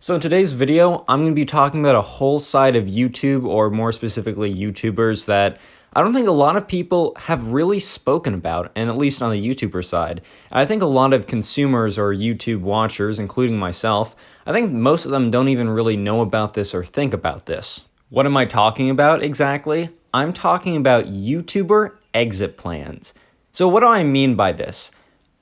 So in today's video, I'm going to be talking about a whole side of YouTube, or more specifically YouTubers, that I don't think a lot of people have really spoken about, and at least on the YouTuber side. And I think a lot of consumers or YouTube watchers, including myself, I think most of them don't even really know about this or think about this. What am I talking about exactly? I'm talking about YouTuber exit plans. So what do I mean by this?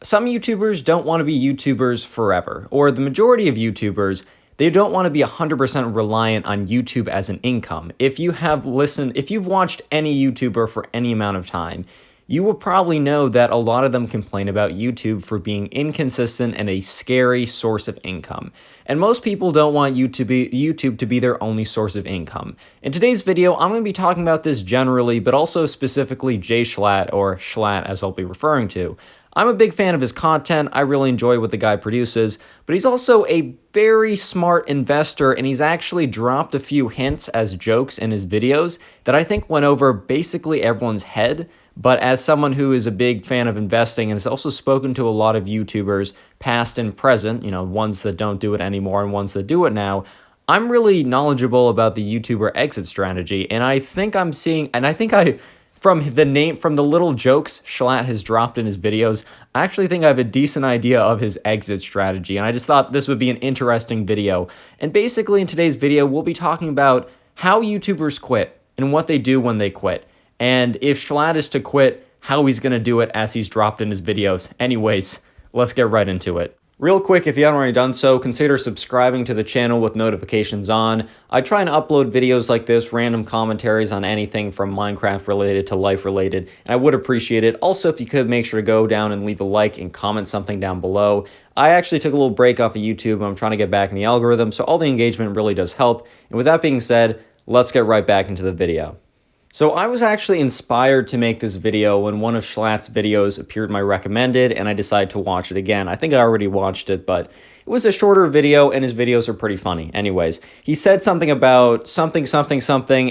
Some YouTubers don't want to be YouTubers forever, or the majority of YouTubers, they don't want to be 100% reliant on YouTube as an income. If you've watched any YouTuber for any amount of time, you will probably know that a lot of them complain about YouTube for being inconsistent and a scary source of income. And most people don't want YouTube to be their only source of income. In today's video, I'm going to be talking about this generally, but also specifically Jschlatt, or Schlatt as I'll be referring to. I'm a big fan of his content. I really enjoy what the guy produces, but he's also a very smart investor, and he's actually dropped a few hints as jokes in his videos that I think went over basically everyone's head. But as someone who is a big fan of investing and has also spoken to a lot of YouTubers, past and present, ones that don't do it anymore and ones that do it now, I'm really knowledgeable about the YouTuber exit strategy, and I think I'm seeing, from the little jokes Schlatt has dropped in his videos, I actually think I have a decent idea of his exit strategy, and I just thought this would be an interesting video. And basically in today's video, we'll be talking about how YouTubers quit and what they do when they quit. And if Schlatt is to quit, how he's going to do it as he's dropped in his videos. Anyways, let's get right into it. Real quick, if you haven't already done so, consider subscribing to the channel with notifications on. I try and upload videos like this, random commentaries on anything from Minecraft related to life related, and I would appreciate it. Also, if you could, make sure to go down and leave a like and comment something down below. I actually took a little break off of YouTube, and I'm trying to get back in the algorithm, so all the engagement really does help. And with that being said, let's get right back into the video. So I was actually inspired to make this video when one of Schlatt's videos appeared in my recommended, and I decided to watch it again. I think I already watched it, but it was a shorter video, and his videos are pretty funny. Anyways, he said something about something,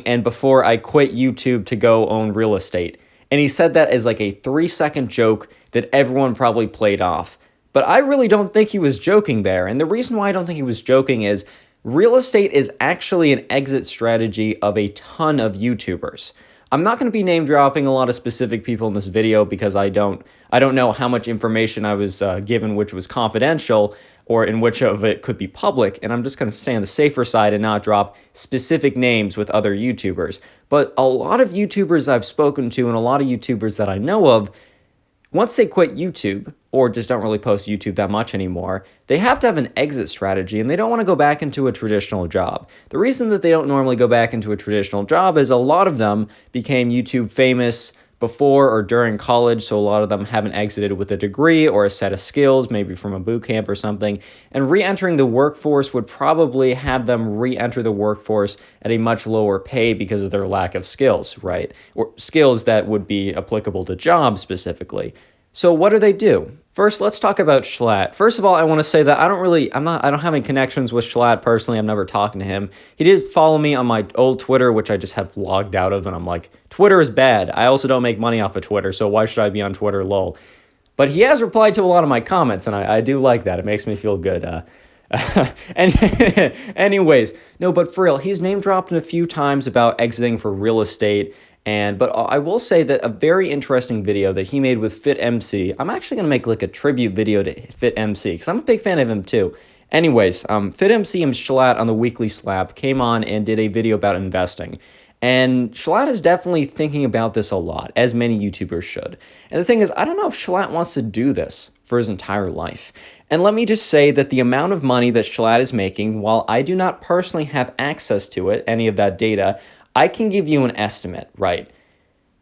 and before I quit YouTube to go own real estate. And he said that as like a 3-second joke that everyone probably played off. But I really don't think he was joking there, and the reason why I don't think he was joking is real estate is actually an exit strategy of a ton of YouTubers. I'm not going to be name dropping a lot of specific people in this video because I don't know how much information I was given which was confidential or in which of it could be public, and I'm just going to stay on the safer side and not drop specific names with other YouTubers. But a lot of YouTubers I've spoken to and a lot of YouTubers that I know of, once they quit YouTube, or just don't really post YouTube that much anymore, they have to have an exit strategy, and they don't want to go back into a traditional job. The reason that they don't normally go back into a traditional job is a lot of them became YouTube famous before or during college, so a lot of them haven't exited with a degree or a set of skills, maybe from a boot camp or something, and re-entering the workforce would probably have them re-enter the workforce at a much lower pay because of their lack of skills, right? Or skills that would be applicable to jobs specifically. So what do? First, let's talk about Schlatt. First of all, I want to say that I don't have any connections with Schlatt personally. I'm never talking to him. He did follow me on my old Twitter, which I just have logged out of, and I'm like, Twitter is bad. I also don't make money off of Twitter, so why should I be on Twitter, lol. But he has replied to a lot of my comments, and I do like that. It makes me feel good. Anyways, no, but for real, he's name dropped a few times about exiting for real estate. But I will say that a very interesting video that he made with FitMC, I'm actually going to make like a tribute video to FitMC because I'm a big fan of him too. Anyways, FitMC and Schlatt on TheWeeklySlap came on and did a video about investing. And Schlatt is definitely thinking about this a lot, as many YouTubers should. And the thing is, I don't know if Schlatt wants to do this for his entire life. And let me just say that the amount of money that Schlatt is making, while I do not personally have access to it, any of that data, I can give you an estimate, right?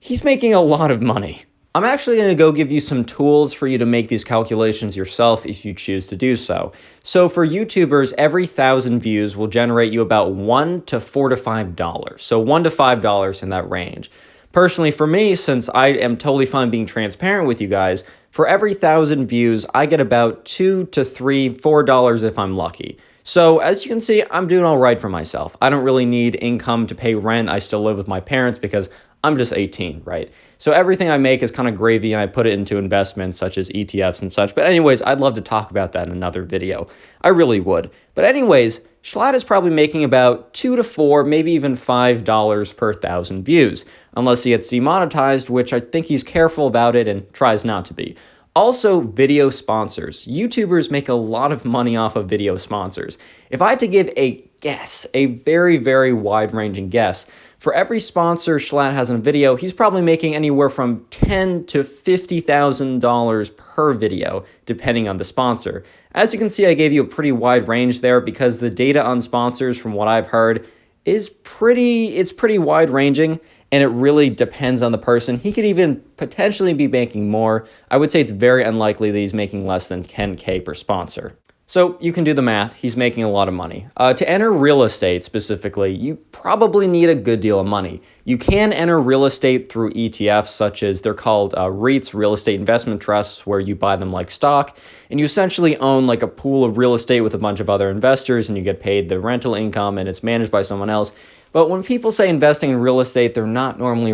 He's making a lot of money. I'm actually going to go give you some tools for you to make these calculations yourself if you choose to do so. So for YouTubers, every 1,000 views will generate you about $1 to $4 to $5. So $1 to $5 in that range. Personally, for me, since I am totally fine being transparent with you guys, for every 1,000 views, I get about $2 to $3, $4 if I'm lucky. So as you can see, I'm doing all right for myself. I don't really need income to pay rent. I still live with my parents because I'm just 18, right? So everything I make is kind of gravy, and I put it into investments such as ETFs and such. But anyways, I'd love to talk about that in another video. I really would. But anyways, Schlatt is probably making about $2 to $4, maybe even $5 per 1,000 views, unless he gets demonetized, which I think he's careful about it and tries not to be. Also, video sponsors. YouTubers make a lot of money off of video sponsors. If I had to give a guess, a very, very wide-ranging guess, for every sponsor Schlatt has in a video, he's probably making anywhere from $10,000 to $50,000 per video, depending on the sponsor. As you can see, I gave you a pretty wide range there because the data on sponsors, from what I've heard, is pretty wide-ranging, and it really depends on the person. He could even potentially be making more. I would say it's very unlikely that he's making less than 10K per sponsor. So you can do the math. He's making a lot of money. To enter real estate specifically, you probably need a good deal of money. You can enter real estate through ETFs, such as they're called REITs, real estate investment trusts, where you buy them like stock, and you essentially own like a pool of real estate with a bunch of other investors, and you get paid the rental income, and it's managed by someone else. But when people say investing in real estate, they're not normally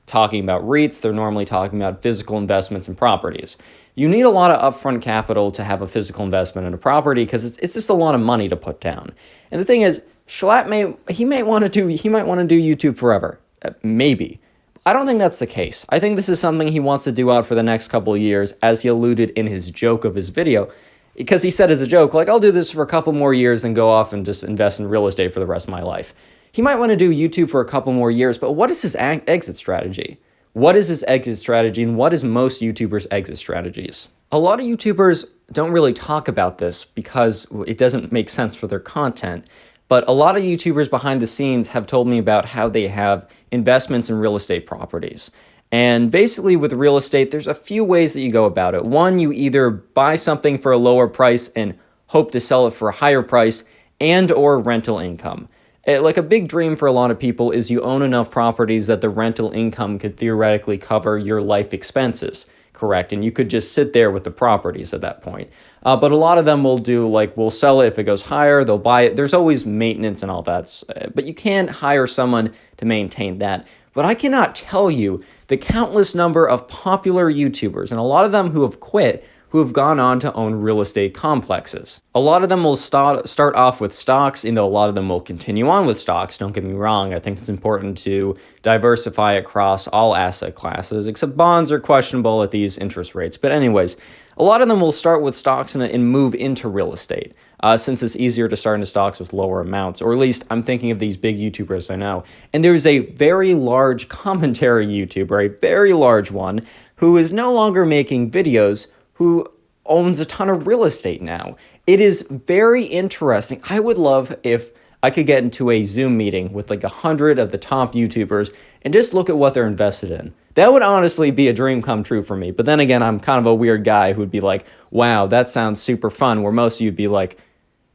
talking about REITs. They're normally talking about physical investments in properties. You need a lot of upfront capital to have a physical investment in a property because it's just a lot of money to put down. And the thing is, Schlatt might want to do YouTube forever. Maybe. I don't think that's the case. I think this is something he wants to do out for the next couple of years, as he alluded in his joke of his video, because he said as a joke, like, I'll do this for a couple more years and go off and just invest in real estate for the rest of my life. He might want to do YouTube for a couple more years, but what is his exit strategy? What is his exit strategy, and what is most YouTubers' exit strategies? A lot of YouTubers don't really talk about this because it doesn't make sense for their content, but a lot of YouTubers behind the scenes have told me about how they have investments in real estate properties. And basically with real estate, there's a few ways that you go about it. One, you either buy something for a lower price and hope to sell it for a higher price, and or rental income. Like a big dream for a lot of people is you own enough properties that the rental income could theoretically cover your life expenses, correct? And you could just sit there with the properties at that point. But a lot of them will do, like, we'll sell it if it goes higher, they'll buy it. There's always maintenance and all that, but you can hire someone to maintain that. But I cannot tell you the countless number of popular YouTubers, and a lot of them who have quit, who have gone on to own real estate complexes. A lot of them will start off with stocks, and a lot of them will continue on with stocks. Don't get me wrong, I think it's important to diversify across all asset classes, except bonds are questionable at these interest rates. But anyways, a lot of them will start with stocks and move into real estate, since it's easier to start into stocks with lower amounts, or at least I'm thinking of these big YouTubers I know. And there's a very large commentary YouTuber, a very large one, who is no longer making videos, who owns a ton of real estate now. It is very interesting. I would love if I could get into a Zoom meeting with like 100 of the top YouTubers and just look at what they're invested in. That would honestly be a dream come true for me. But then again, I'm kind of a weird guy who would be like, wow, that sounds super fun, where most of you would be like,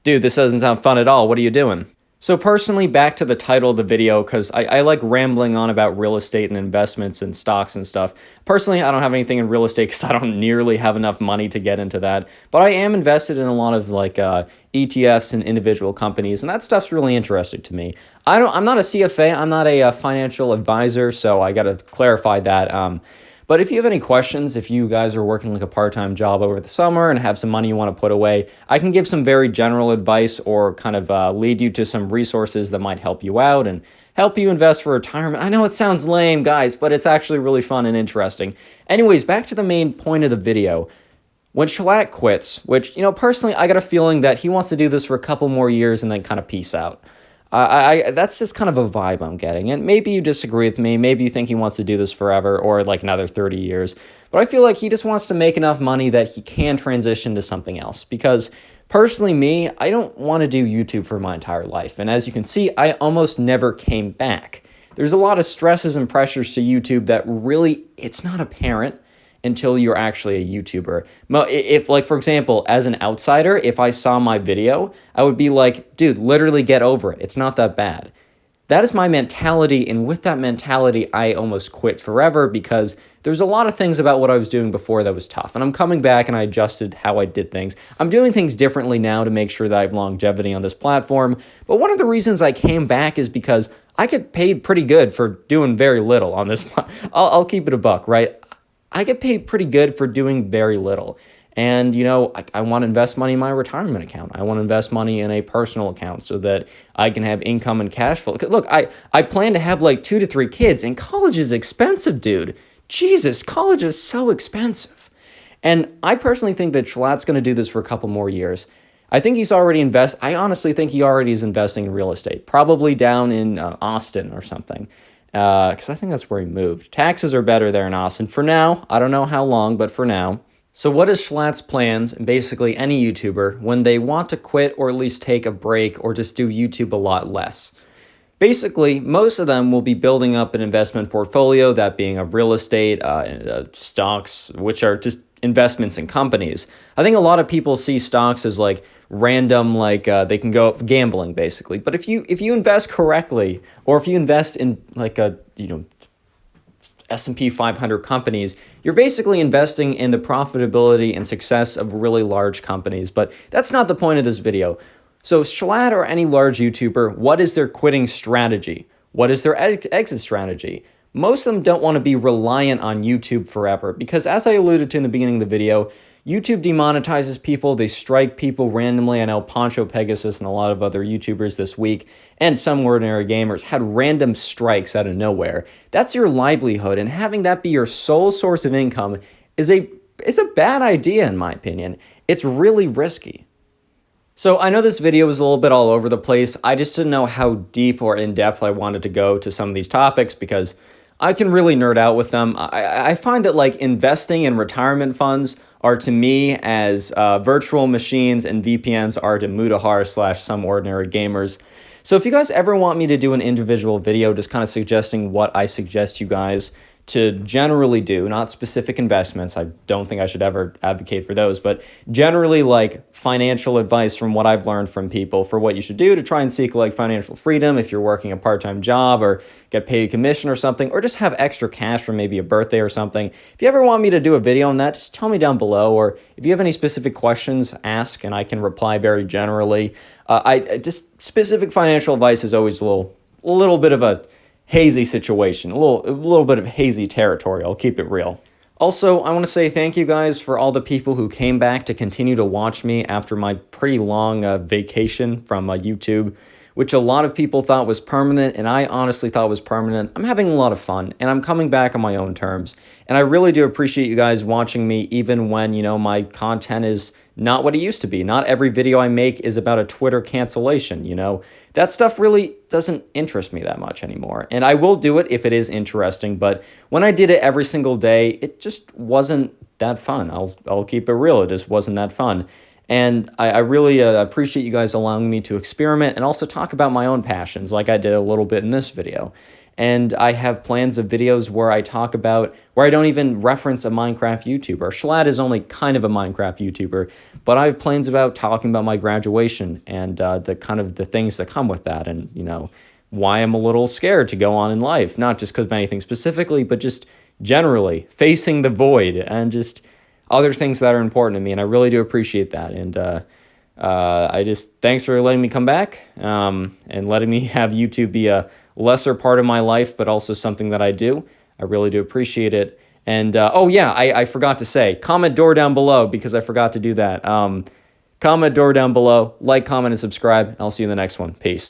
dude, this doesn't sound fun at all. What are you doing? So personally, back to the title of the video, because I like rambling on about real estate and investments and stocks and stuff. Personally, I don't have anything in real estate because I don't nearly have enough money to get into that. But I am invested in a lot of like ETFs and individual companies, and that stuff's really interesting to me. I'm not a CFA, I'm not a financial advisor, so I got to clarify that. But if you have any questions, if you guys are working like a part-time job over the summer and have some money you want to put away, I can give some very general advice or kind of lead you to some resources that might help you out and help you invest for retirement. I know it sounds lame, guys, but it's actually really fun and interesting. Anyways, back to the main point of the video. When Schlatt quits, which, personally, I got a feeling that he wants to do this for a couple more years and then kind of peace out. That's just kind of a vibe I'm getting, and maybe you disagree with me, maybe you think he wants to do this forever, or like another 30 years, but I feel like he just wants to make enough money that he can transition to something else, because personally me, I don't want to do YouTube for my entire life, and as you can see, I almost never came back. There's a lot of stresses and pressures to YouTube that really, it's not apparent until you're actually a YouTuber. If, like, for example, as an outsider, if I saw my video, I would be like, dude, literally get over it. It's not that bad. That is my mentality, and with that mentality, I almost quit forever because there's a lot of things about what I was doing before that was tough, and I'm coming back and I adjusted how I did things. I'm doing things differently now to make sure that I have longevity on this platform, but one of the reasons I came back is because I get paid pretty good for doing very little on this. I'll keep it a buck, right? I get paid pretty good for doing very little. And, you know, I want to invest money in my retirement account. I want to invest money in a personal account so that I can have income and cash flow. Look, I plan to have like 2 to 3 kids, and college is expensive, dude. Jesus, college is so expensive. And I personally think that Jschlatt's going to do this for a couple more years. I think he's already I honestly think he already is investing in real estate, probably down in Austin or something, because I think that's where he moved. Taxes are better there in Austin for now. I don't know how long, but for now. So what is Jschlatt's plans, and basically any YouTuber, when they want to quit or at least take a break or just do YouTube a lot less? Basically, most of them will be building up an investment portfolio, that being a real estate, stocks, which are just investments in companies. I think a lot of people see stocks as like random, like they can go up gambling basically. But if you invest correctly, or if you invest in like a, you know, S&P 500 companies, you're basically investing in the profitability and success of really large companies. But that's not the point of this video. So Schlatt or any large YouTuber, what is their quitting strategy? What is their exit strategy? Most of them don't want to be reliant on YouTube forever because, as I alluded to in the beginning of the video, YouTube demonetizes people, they strike people randomly. I know Poncho Pegasus and a lot of other YouTubers this week, and some ordinary gamers, had random strikes out of nowhere. That's your livelihood, and having that be your sole source of income is a bad idea, in my opinion. It's really risky. So I know this video was a little bit all over the place. I just didn't know how deep or in-depth I wanted to go to some of these topics because I can really nerd out with them. I find that like investing in retirement funds are to me as virtual machines and VPNs are to Mudahar / some ordinary gamers. So if you guys ever want me to do an individual video just kind of suggesting what I suggest you guys to generally do, not specific investments, I don't think I should ever advocate for those, but generally like financial advice from what I've learned from people for what you should do to try and seek like financial freedom if you're working a part-time job or get paid commission or something, or just have extra cash for maybe a birthday or something. If you ever want me to do a video on that, just tell me down below, or if you have any specific questions, ask and I can reply very generally. I just specific financial advice is always a little bit of a hazy situation, a little bit of hazy territory. I'll keep it real. Also, I want to say thank you guys for all the people who came back to continue to watch me after my pretty long vacation from YouTube, which a lot of people thought was permanent, and I honestly thought was permanent. I'm having a lot of fun, and I'm coming back on my own terms. And I really do appreciate you guys watching me, even when, you know, my content is not what it used to be. Not every video I make is about a Twitter cancellation, you know. That stuff really doesn't interest me that much anymore. And I will do it if it is interesting, but when I did it every single day, it just wasn't that fun. I'll keep it real. It just wasn't that fun. And I really appreciate you guys allowing me to experiment and also talk about my own passions like I did a little bit in this video. And I have plans of videos where I talk about, where I don't even reference a Minecraft YouTuber. Schlatt is only kind of a Minecraft YouTuber, but I have plans about talking about my graduation and the things that come with that, and, you know, why I'm a little scared to go on in life. Not just because of anything specifically, but just generally facing the void and just other things that are important to me, and I really do appreciate that. And thanks for letting me come back and letting me have YouTube be a lesser part of my life, but also something that I do. I really do appreciate it. And oh yeah, I forgot to say, comment door down below because I forgot to do that. Comment door down below, like, comment, and subscribe, and I'll see you in the next one. Peace.